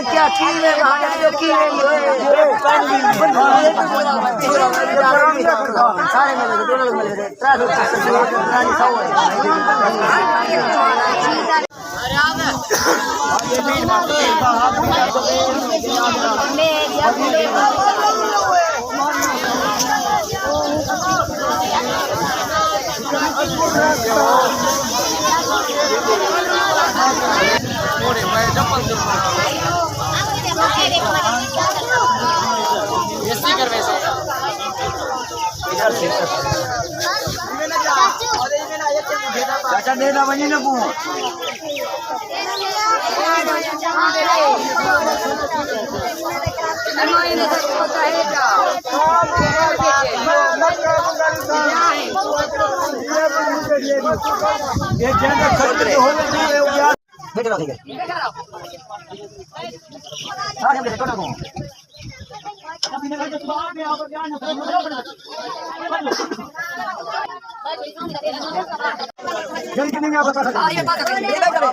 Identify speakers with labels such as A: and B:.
A: क्या कीवे सारे मिले दोनों लोग मिले चाचा देना बनी ना को ये ज्यादा खर्च होने चाहिए यार बेटा ठीक है हां हम देखो ना को जल्दी नहीं आ बता सकते